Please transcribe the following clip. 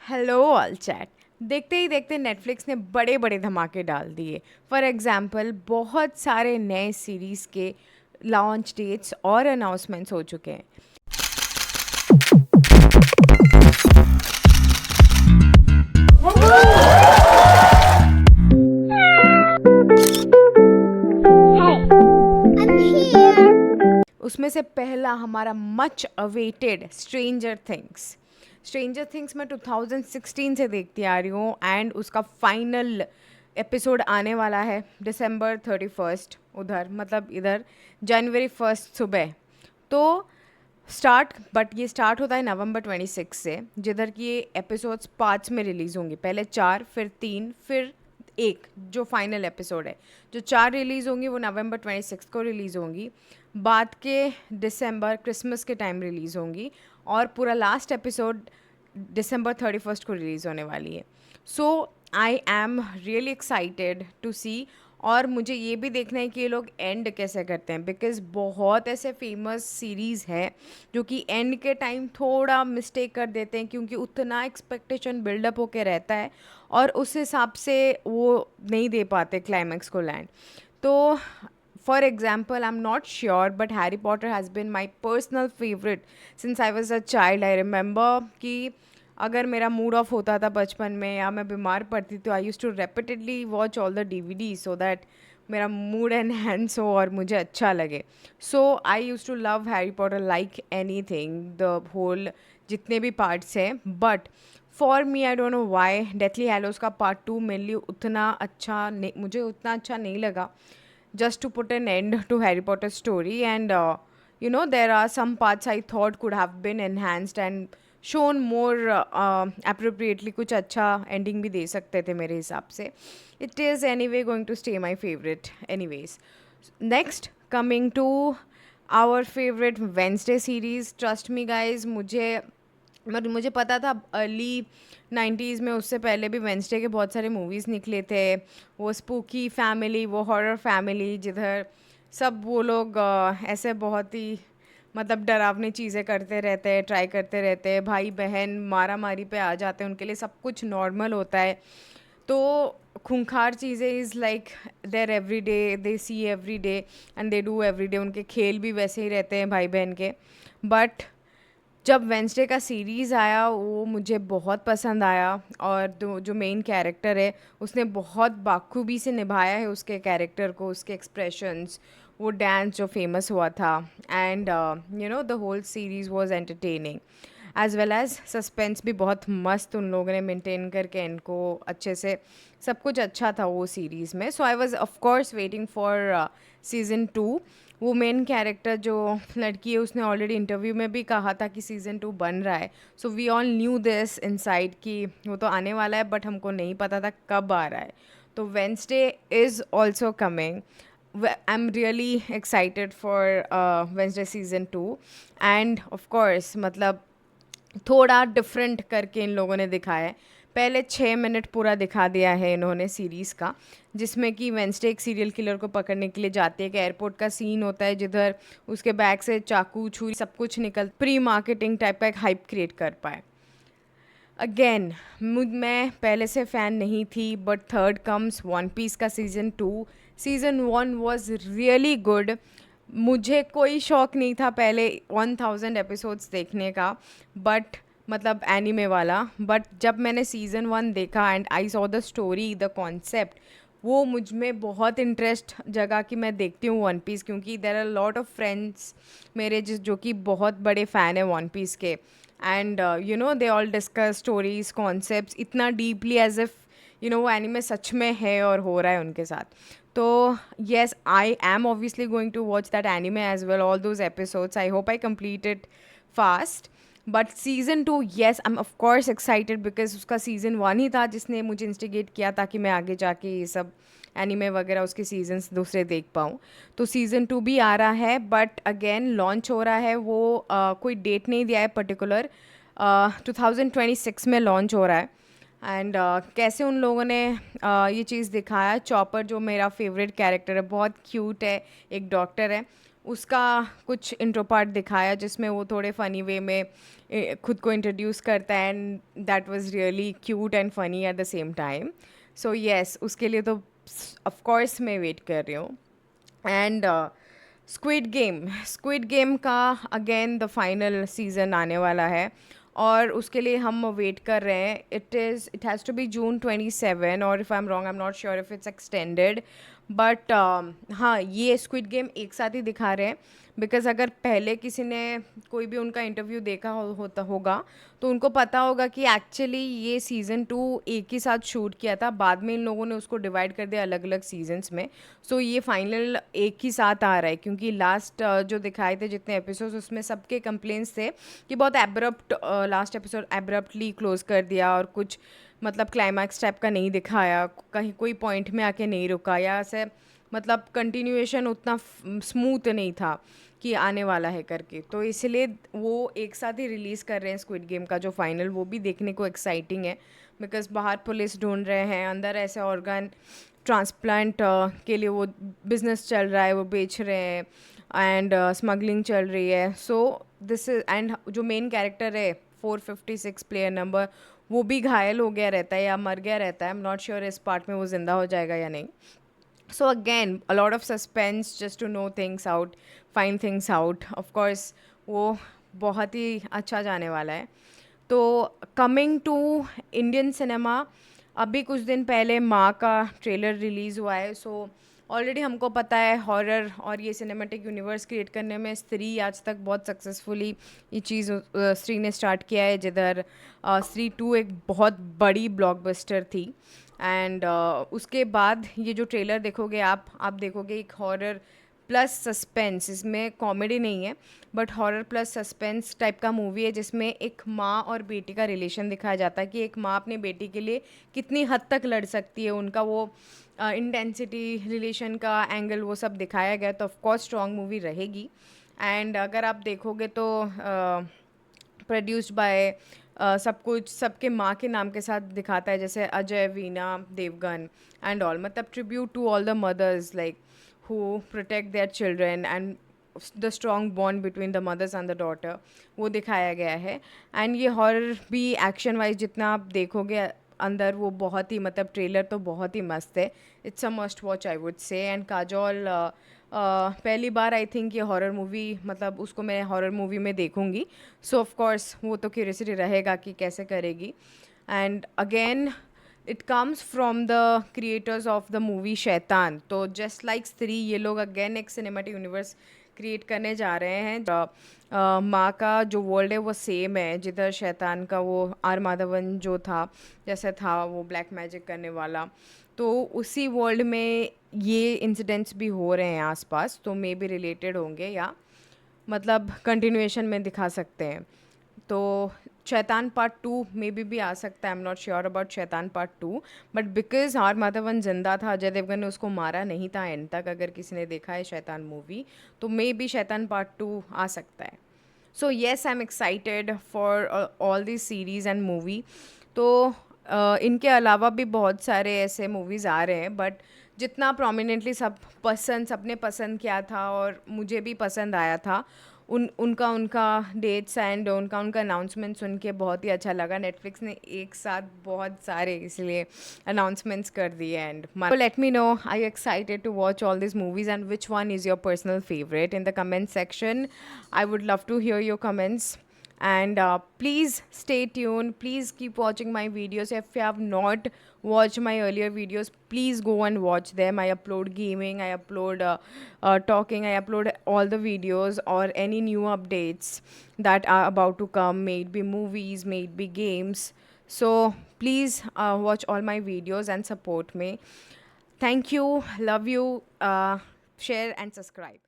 Hello all chat. देखते ही देखते Netflix ने बड़े बड़े धमाके डाल दिए। फॉर एग्जाम्पल बहुत सारे नए सीरीज़ के लॉन्च डेट्स और अनाउंसमेंट्स हो चुके हैं। उसमें से पहला हमारा मच अवेटेड स्ट्रेंजर थिंग्स मैं 2016 से देखती आ रही हूँ एंड उसका फाइनल एपिसोड आने वाला है दिसंबर 31st, उधर मतलब इधर जनवरी 1 सुबह। तो ये स्टार्ट होता है नवंबर 26 से, जिधर की ये एपिसोड्स पार्ट्स में रिलीज़ होंगी। पहले 4, फिर 3, फिर एक जो फाइनल एपिसोड है। जो 4 रिलीज़ होंगी वो नवंबर 26 को रिलीज़ होंगी। बाद के दिसंबर क्रिसमस के टाइम रिलीज़ होंगी और पूरा लास्ट एपिसोड दिसंबर 31 को रिलीज़ होने वाली है। So I am really excited to see. और मुझे ये भी देखना है कि ये लोग एंड कैसे करते हैं, बिकॉज बहुत ऐसे फेमस सीरीज़ है जो कि एंड के टाइम थोड़ा मिस्टेक कर देते हैं, क्योंकि उतना एक्सपेक्टेशन बिल्डअप होके रहता है और उस हिसाब से वो नहीं दे पाते क्लाइमैक्स को लैंड। तो for example I am not sure but Harry Potter has been my personal favourite since I was a child. I remember कि अगर मेरा मूड ऑफ होता था बचपन में या मैं बीमार पड़ती तो I use to repeatedly watch all the DVD so that मेरा मूड एनहेंस हो और मुझे अच्छा लगे। So I use to love Harry Potter like anything, the whole जितने भी पार्ट्स हैं। But for me I don't know why Deathly Hallows का पार्ट 2 मेनली उतना अच्छा नहीं, मुझे उतना अच्छा नहीं लगा, just to put an end to Harry Potter's story. And there are some parts I thought could have been enhanced and shown more appropriately. कुछ अच्छा ending भी दे सकते थे मेरे हिसाब से. It is anyway going to stay my favorite anyways. Next, coming to our favorite Wednesday series. Trust me guys, मुझे पता था अर्ली 90s में, उससे पहले भी वेंसडे के बहुत सारे मूवीज़ निकले थे। वो स्पूकी फैमिली, वो हॉरर फैमिली, जिधर सब वो लोग ऐसे बहुत ही मतलब डरावनी चीज़ें करते रहते हैं, ट्राई करते रहते हैं, भाई बहन मारा मारी पे आ जाते हैं, उनके लिए सब कुछ नॉर्मल होता है। तो खूंखार चीज़ें is like there every day, they see every day and they do every day. उनके खेल भी वैसे ही रहते हैं भाई बहन के। बट जब वेंसडे का सीरीज़ आया वो मुझे बहुत पसंद आया और जो मेन कैरेक्टर है उसने बहुत बाखूबी से निभाया है उसके कैरेक्टर को, उसके एक्सप्रेशंस, वो डांस जो फेमस हुआ था। And the whole series was entertaining as well as suspense भी बहुत मस्त उन लोगों ने मेंटेन करके इनको अच्छे से, सब कुछ अच्छा था वो सीरीज़ में। So I was of course waiting for season 2। वो मेन कैरेक्टर जो लड़की है उसने ऑलरेडी इंटरव्यू में भी कहा था कि सीज़न 2 बन रहा है। So we all knew this inside कि वो तो आने वाला है, बट हमको नहीं पता था कब आ रहा है। तो Wednesday is also coming. I am really excited for Wednesday season 2। End of course मतलब थोड़ा डिफरेंट करके इन लोगों ने दिखाया है। पहले 6 मिनट पूरा दिखा दिया है इन्होंने सीरीज़ का, जिसमें कि वेंसडे एक सीरियल किलर को पकड़ने के लिए जाती है। एक एयरपोर्ट का सीन होता है जिधर उसके बैग से चाकू छुरी सब कुछ निकल, प्री मार्केटिंग टाइप का एक हाइप क्रिएट कर पाए। अगेन मैं पहले से फ़ैन नहीं थी, but third comes One Piece का season 2। Season 1 was really good. मुझे कोई शौक नहीं था पहले 1000 एपिसोड्स देखने का, बट मतलब एनीमे वाला। बट जब मैंने सीज़न 1 देखा and I saw the story, the concept, वो मुझ में बहुत इंटरेस्ट जगा कि मैं देखती हूँ वन पीस, क्योंकि there are lot of friends मेरे जो कि बहुत बड़े फ़ैन है वन पीस के। And they all discuss stories concepts इतना डीपली एज इफ वो एनिमे सच में है और हो रहा है उनके साथ। तो yes, I am obviously going to watch that anime as well, all those episodes. I hope I complete it fast. But season 2 yes, I am of course excited because उसका सीज़न 1 ही था जिसने मुझे इंस्टिगेट किया ताकि मैं आगे जाके ये सब एनिमे वगैरह उसके सीजन्स दूसरे देख पाऊँ। तो सीज़न 2 भी आ रहा है, बट अगेन लॉन्च हो रहा है वो कोई डेट नहीं दिया है पर्टिकुलर, 2026 में लॉन्च हो रहा है। एंड कैसे उन लोगों ने ये चीज़ दिखाया, चॉपर जो मेरा फेवरेट कैरेक्टर है, बहुत क्यूट है, एक डॉक्टर है, उसका कुछ इंट्रो पार्ट दिखाया जिसमें वो थोड़े फ़नी वे में खुद को इंट्रोड्यूस करता है, and that was really cute and funny at the same time. So yes, उसके लिए तो ऑफ कोर्स मैं वेट कर रही हूँ. एंड स्क्विड गेम का अगेन द फाइनल सीज़न आने वाला है, और उसके लिए हम वेट कर रहे हैं. इट हैज़ टू बी जून 27, और if I am wrong, I am not sure if it's extended. But हाँ, ये स्क्विड गेम एक साथ ही दिखा रहे हैं, बिकॉज़ अगर पहले किसी ने कोई भी उनका इंटरव्यू देखा होता होगा, तो उनको पता होगा कि एक्चुअली ये सीज़न 2 एक ही साथ शूट किया था. बाद में इन लोगों ने उसको डिवाइड कर दिया अलग अलग सीजन्स में. सो ये फाइनल एक ही साथ आ रहा है, क्योंकि लास्ट जो दिखाए थे जितने एपिसोड्स, उसमें सबके कंप्लेंट्स थे कि बहुत abrupt, last episode abruptly close कर दिया, और कुछ मतलब क्लाइमैक्स टाइप का नहीं दिखाया, कहीं कोई पॉइंट में आके नहीं रुका, या ऐसे मतलब कंटिन्यूएशन उतना स्मूथ नहीं था कि आने वाला है करके. तो इसलिए वो एक साथ ही रिलीज़ कर रहे हैं स्क्विड गेम का जो फाइनल. वो भी देखने को एक्साइटिंग है, बिकॉज बाहर पुलिस ढूंढ रहे हैं, अंदर ऐसे ऑर्गन ट्रांसप्लांट के लिए वो बिजनेस चल रहा है, वो बेच रहे हैं, एंड स्मगलिंग चल रही है. सो दिस इज, एंड जो मेन कैरेक्टर है 456 प्लेयर नंबर, वो भी घायल हो गया रहता है या मर गया रहता है. आई एम नॉट श्योर इस पार्ट में वो ज़िंदा हो जाएगा या नहीं. So again, a lot of suspense just to know things out, find things out. Of course, वो बहुत ही अच्छा जाने वाला है. तो कमिंग टू इंडियन सिनेमा, अभी कुछ दिन पहले माँ का ट्रेलर रिलीज़ हुआ है. सो ऑलरेडी हमको पता है हॉरर और ये सिनेमेटिक यूनिवर्स क्रिएट करने में स्त्री आज तक बहुत सक्सेसफुली ये चीज़ स्त्री ने स्टार्ट किया है, जिधर स्त्री 2 एक बहुत बड़ी ब्लॉकबस्टर थी. एंड उसके बाद ये जो ट्रेलर देखोगे आप देखोगे एक हॉरर प्लस सस्पेंस, इसमें कॉमेडी नहीं है but horror plus suspense type का मूवी है, जिसमें एक माँ और बेटी का रिलेशन दिखाया जाता है कि एक माँ अपनी बेटी के लिए कितनी हद तक लड़ सकती है. उनका वो इंटेंसिटी रिलेशन का एंगल वो सब दिखाया गया. तो ऑफकोर्स स्ट्रॉन्ग मूवी रहेगी. एंड अगर आप देखोगे तो प्रोड्यूस्ड बाय सब कुछ सबके माँ के नाम के साथ दिखाता है, जैसे अजय, वीना, देवगन एंड ऑल. मतलब tribute to all the mothers like who protect their children and the strong bond between the mothers and the daughter, वो दिखाया गया है. एंड ये हॉरर भी एक्शन वाइज जितना आप देखोगे अंदर, वो बहुत ही मतलब ट्रेलर तो बहुत ही मस्त है. It's a must watch I would say. And Kajol पहली बार आई थिंक ये हॉरर मूवी, मतलब उसको मैं हॉरर मूवी में देखूंगी. सो ऑफ कोर्स वो तो क्यूरियोसिटी रहेगा कि कैसे करेगी. And again it comes from the creators of the movie शैतान. तो जस्ट लाइक स्त्री, ये लोग अगेन एक सिनेमेटिक यूनिवर्स क्रिएट करने जा रहे हैं. माँ का जो वर्ल्ड है वो सेम है, जिधर शैतान का वो आर माधवन जो था, जैसे था वो ब्लैक मैजिक करने वाला, तो उसी वर्ल्ड में ये इंसिडेंट्स भी हो रहे हैं आसपास. तो मे बी रिलेटेड होंगे, या मतलब कंटिन्यूएशन में दिखा सकते हैं. तो शैतान पार्ट 2 मे भी आ सकता है. I am not sure about Shaitaan part 2, but because R Madhavan जिंदा था, अजय देवगन ने उसको मारा नहीं था एंड तक, अगर किसी ने देखा है शैतान मूवी, तो मे बी शैतान पार्ट 2 आ सकता है. So yes, I am excited for all this series and movie. तो इनके अलावा भी बहुत सारे ऐसे मूवीज़ आ रहे हैं, बट जितना प्रोमिनेंटली सबने पसंद किया था और मुझे भी पसंद आया था, उनका डेट्स एंड उनका अनाउंसमेंट सुन के बहुत ही अच्छा लगा. नेटफ्लिक्स ने एक साथ बहुत सारे इसलिए अनाउंसमेंट्स कर दिए. And let me know, I you excited to watch all this movies and which one is your personal favourite in the comment section. I would love to hear your comments. And please stay tuned. Please keep watching my videos. If you have not watched my earlier videos, please go and watch them. I upload gaming, I upload talking, I upload all the videos or any new updates that are about to come, may it be movies, may it be games. So please watch all my videos and support me. Thank you. Love you. Share and subscribe.